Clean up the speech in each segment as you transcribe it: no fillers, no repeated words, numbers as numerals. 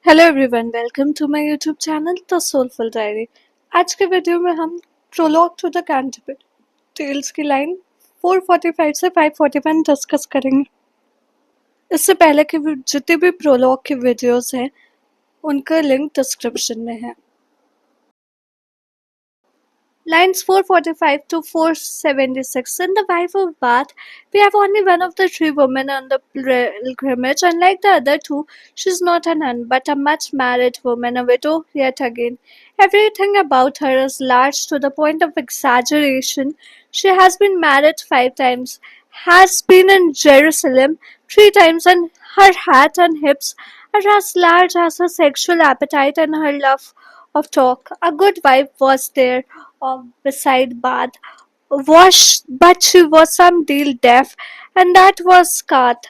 Hello everyone, welcome to my YouTube channel the Soulful Diary. आज के video में हम prologue to the Canterbury Tales की line 445 से 541 डिस्कस करेंगे। इससे पहले के जितने भी प्रोलॉग के वीडियोस हैं उनका लिंक डिस्क्रिप्शन में है। Lines 445 to 476. In The Wife of Bath, we have only one of the three women on the pilgrimage. Unlike the other two, she's not a nun, but a much married woman, a widow yet again. Everything about her is large to the point of exaggeration. She has been married 5 times, has been in Jerusalem 3 times, and her hat and hips are as large as her sexual appetite and her love of talk. A good wife was there beside Bath, but she was some deal deaf, and that was Kath.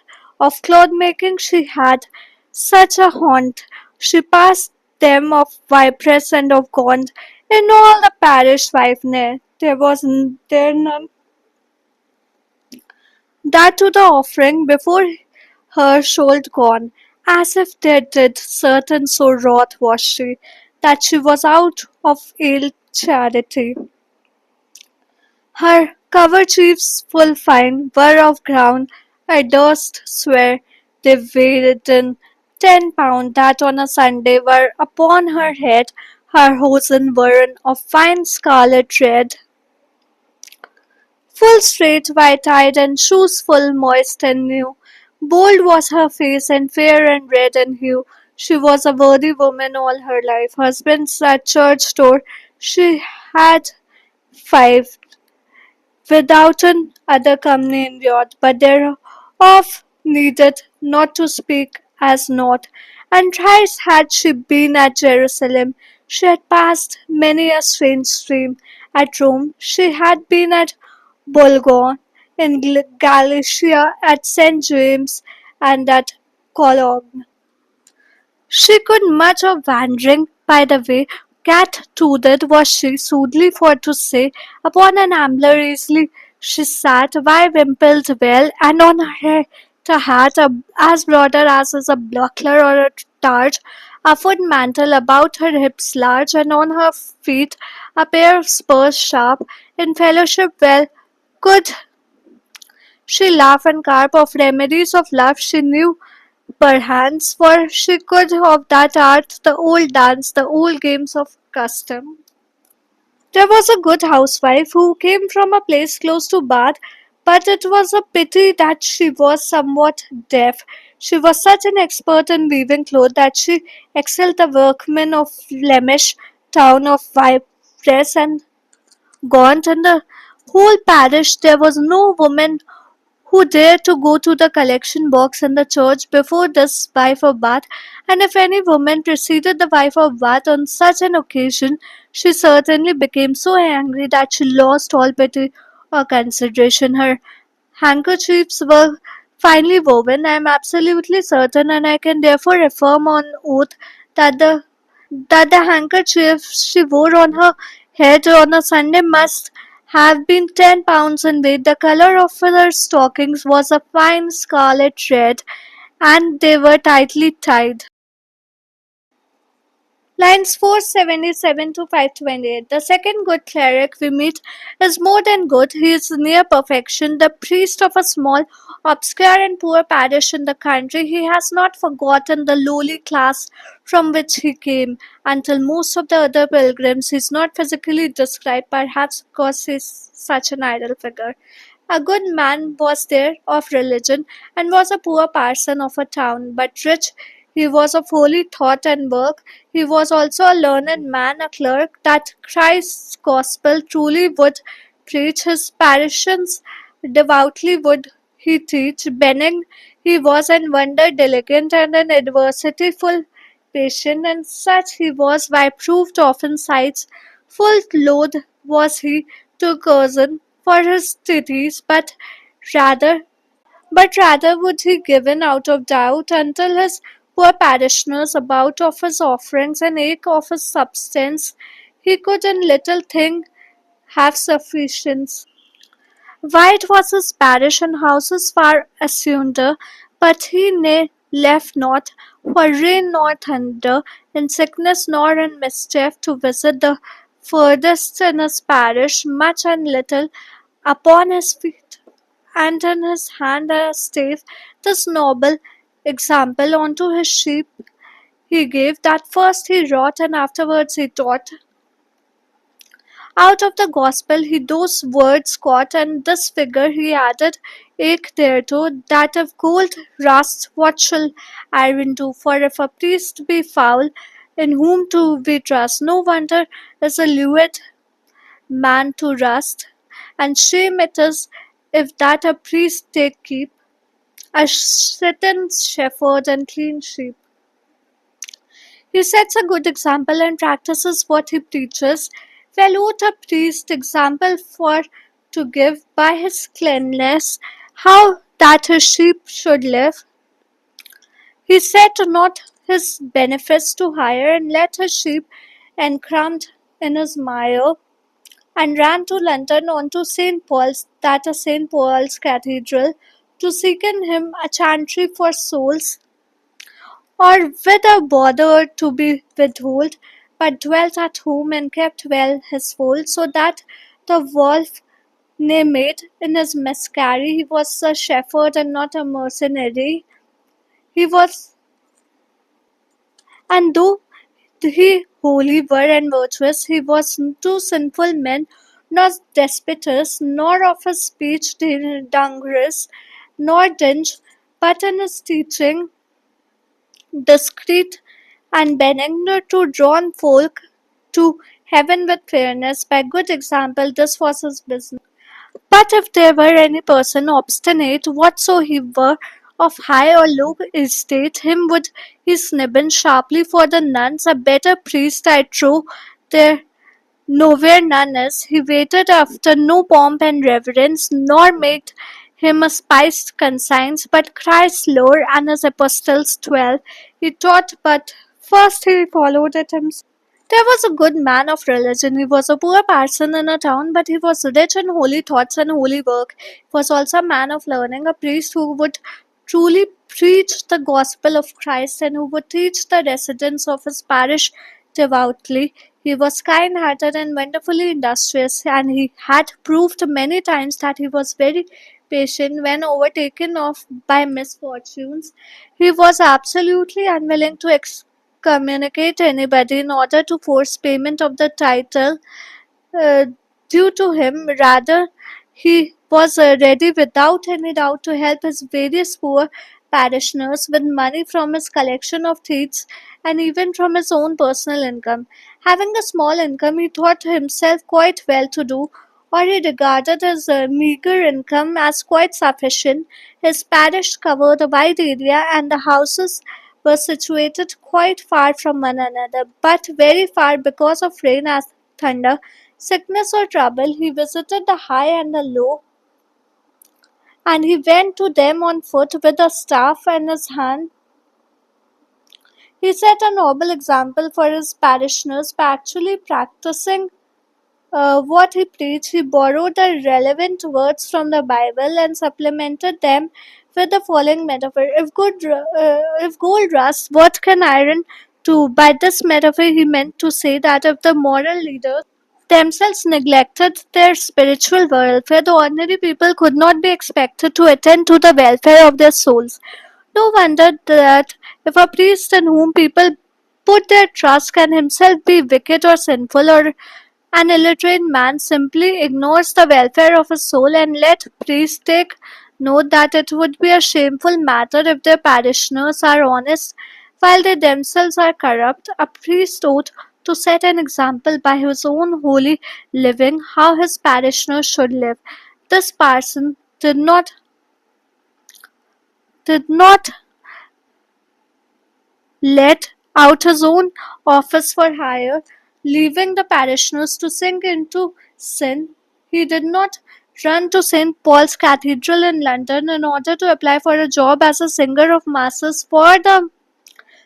Of cloth making she had such a haunt. She passed them of Cyprus and of Cont. In all the parish wife there was there none that to the offering before her should gone, as if they did certain so wroth was she, that she was out of ill charity. Her coverchiefs full fine were of ground, I durst swear they weighed in 10 pound that on a Sunday were upon her head, her hosen were of fine scarlet red, full straight white-eyed and shoes full moist and new. Bold was her face and fair and red in hue. She was a worthy woman all her life. Husbands at church door she had 5, withouten other company endured, but thereof needed not to speak as naught. And thrice had she been at Jerusalem, she had passed many a strange stream. At Rome she had been at Bolgon, in Galicia at St. James, and at Cologne. She could much of wandering, by the way, cat-toothed was she, soothly for to say, upon an ambler easily she sat, wimpled well, and on her head a hat as broader as is a buckler or a targe, a foot mantle about her hips large, and on her feet a pair of spurs sharp, in fellowship well could she laugh and carp of remedies of love she knew perchance, for she could of that art the old dance, the old games of custom. There was a good housewife who came from a place close to Bath, but it was a pity that she was somewhat deaf. She was such an expert in weaving cloth that she excelled the workmen of Flemish town of Ypres and Gaunt. In the whole parish there was no woman who dared to go to the collection box in the church before this wife of Bath, and if any woman preceded the wife of Bath on such an occasion, she certainly became so angry that she lost all pity or consideration. Her handkerchiefs were finely woven, I am absolutely certain, and I can therefore affirm on oath that the handkerchief she wore on her head on a Sunday must have been 10 pounds in weight. The color of her stockings was a fine scarlet red, and they were tightly tied. Lines 477 to 528. The second good cleric we meet is more than good, he is near perfection. The priest of a small, obscure, and poor parish in the country, he has not forgotten the lowly class from which he came. Until most of the other pilgrims, he is not physically described, perhaps because he is such an idle figure. A good man was there of religion, and was a poor parson of a town, but rich. He was of holy thought and work. He was also a learned man, a clerk, that Christ's gospel truly would preach. His parishioners devoutly would he teach. Benign he was, and wonder diligent, and in adversity full patient, and such he was by proved often sights. Full loath was he to cousin for his titties, rather rather would he given out of doubt until his poor parishioners about of his offerings and eke of his substance, he could in little thing have sufficiency. Wide was his parish and houses far asunder, but he left not for rain nor thunder, in sickness nor in mischief, to visit the furthest in his parish, much and little, upon his feet, and in his hand a staff. This noble example unto his sheep he gave, that first he wrought and afterwards he taught. Out of the gospel he those words caught, and this figure he added eke thereto, that if gold rust, what shall iron do? For if a priest be foul, in whom to we trust, no wonder is a lewd man to rust, and shame it is if that a priest take keep, a certain shepherd and clean sheep. He sets a good example and practices what he preaches. Well ought a priest example for to give by his cleanliness, how that his sheep should live. He set not his benefits to hire, and let his sheep encramped in his mire, and ran to London on to St. Paul's, that is St. Paul's Cathedral, to seek in him a chantry for souls, or whether bother to be withhold, but dwelt at home and kept well his fold, so that the wolf ne made in his miscarry. He was a shepherd and not a mercenary. He was, and though he holy were and virtuous, he was to sinful men, not despotous, nor of his speech dangerous, nor dinge, but in his teaching discreet and benignant, to draw folk to heaven with fairness. By good example, this was his business. But if there were any person obstinate, whatsoever, of high or low estate, him would he snibben sharply. For the nuns, a better priest I trow there nowhere none is. He waited after no pomp and reverence, nor made him a spiced conscience, but Christ's lore and his apostles 12. He taught, but first he followed it himself. There was a good man of religion. He was a poor parson in a town, but he was rich in holy thoughts and holy work. He was also a man of learning, a priest who would truly preach the gospel of Christ and who would teach the residents of his parish devoutly. He was kind hearted and wonderfully industrious, and he had proved many times that he was very patient when overtaken of by misfortunes. He was absolutely unwilling to communicate anybody in order to force payment of the title uh, due to him. Rather, he was ready without any doubt to help his various poor parishioners with money from his collection of thieves and even from his own personal income. Having a small income, he thought himself quite well to do, or he regarded his meager income as quite sufficient. His parish covered a wide area, and the houses were situated quite far from one another, but very far because of rain as thunder, sickness or trouble. He visited the high and the low, and he went to them on foot with a staff in his hand. He set a noble example for his parishioners by actually practicing what he preached. He borrowed the relevant words from the Bible and supplemented them with the following metaphor: if gold rusts, what can iron do? By this metaphor, he meant to say that if the moral leaders themselves neglected their spiritual welfare, the ordinary people could not be expected to attend to the welfare of their souls. No wonder that if a priest in whom people put their trust can himself be wicked or sinful, or an illiterate man simply ignores the welfare of his soul, and let priests take note that it would be a shameful matter if their parishioners are honest while they themselves are corrupt. A priest ought to set an example by his own holy living how his parishioners should live. This parson did not let out his own office for hire, leaving the parishioners to sink into sin. He did not run to St. Paul's Cathedral in London in order to apply for a job as a singer of masses for the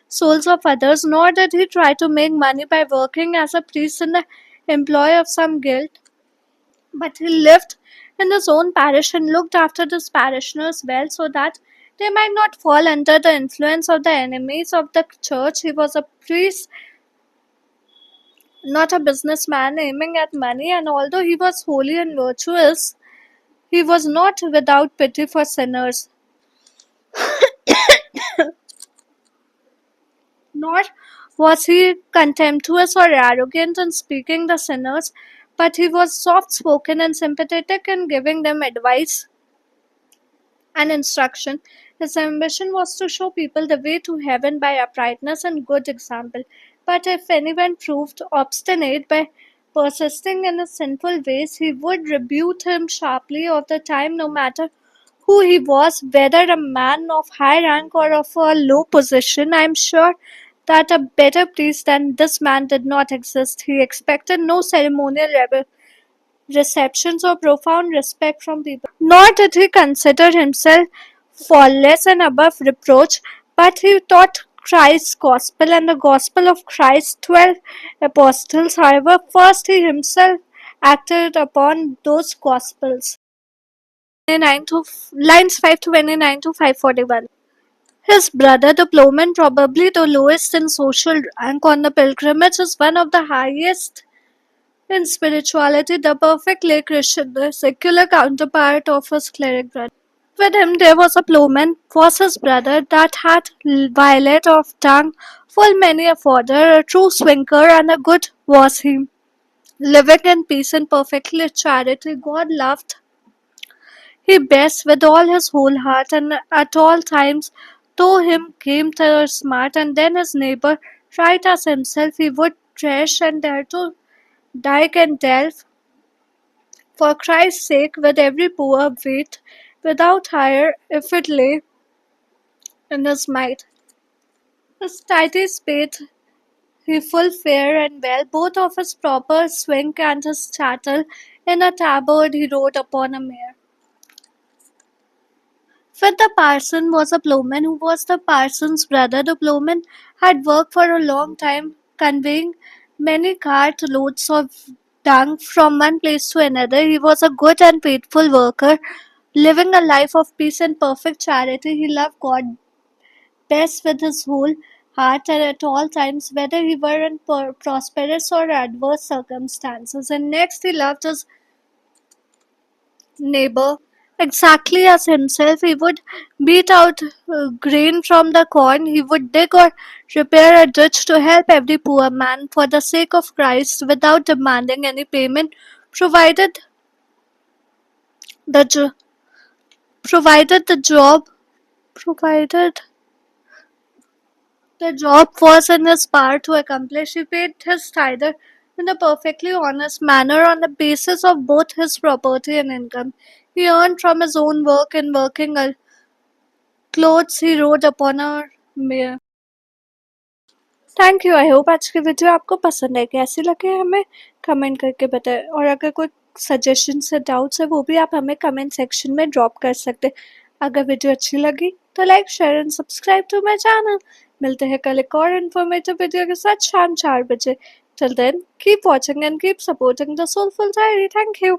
souls of others, nor did he try to make money by working as a priest in the employ of some guild. But he lived in his own parish and looked after his parishioners well, so that They might not fall under the influence of the enemies of the church. He was a priest, not a businessman aiming at money, and although he was holy and virtuous, he was not without pity for sinners. Nor was he contemptuous or arrogant in speaking the sinners, but he was soft spoken and sympathetic in giving them advice and instruction. His ambition was to show people the way to heaven by uprightness and good example. But if anyone proved obstinate by persisting in his sinful ways, he would rebuke him sharply all the time, no matter who he was, whether a man of high rank or of a low position. I am sure that a better priest than this man did not exist. He expected no ceremonial receptions or profound respect from people. Nor did he consider himself faultless and above reproach, but he taught Christ's gospel and the gospel of Christ's 12 apostles. However, first he himself acted upon those gospels. 29 to lines 529 to 541. His brother, the plowman, probably the lowest in social rank on the pilgrimage, is one of the highest in spirituality, the perfect lay Christian, the secular counterpart of his cleric brother. With him there was a plowman, was his brother, that had violet of tongue, full many a fodder, a true swinker, and a good was he. Living in peace and perfectly charity, God loved he best with all his whole heart, and at all times, though him came to smart, and then his neighbor, right as himself, he would trash and dare to dig and delve for Christ's sake with every poor weight, without hire, if it lay in his might. His tidy spade he full fair and well, both of his proper swing and his chattel. In a tabard he rode upon a mare. With the parson was a plowman who was the parson's brother. The plowman had worked for a long time, conveying many cart loads of dung from one place to another. He was a good and faithful worker, living a life of peace and perfect charity. He loved God best with his whole heart and at all times, whether he were in prosperous or adverse circumstances. And next, he loved his neighbor exactly as himself. He would beat out grain from the corn. He would dig or repair a ditch to help every poor man for the sake of Christ without demanding any payment, provided the jo- provided the job provided the job was in his power to accomplish. He paid his tither in a perfectly honest manner on the basis of both his property and income. He earned from his own work in working clothes he rode upon a mare. Thank you. I hope आज की video आपको पसंद है। कैसी लगे हमें comment करके बताएं, और अगर कोई सजेशंस है, डाउट्स है, वो भी आप हमें कमेंट सेक्शन में ड्रॉप कर सकते हैं। अगर वीडियो अच्छी लगी तो like share and subscribe to my channel. मिलते हैं कल एक और इन्फॉर्मेटिव वीडियो के साथ शाम 4 बजे। Till then keep watching and keep supporting the Soulful Diary. Thank you.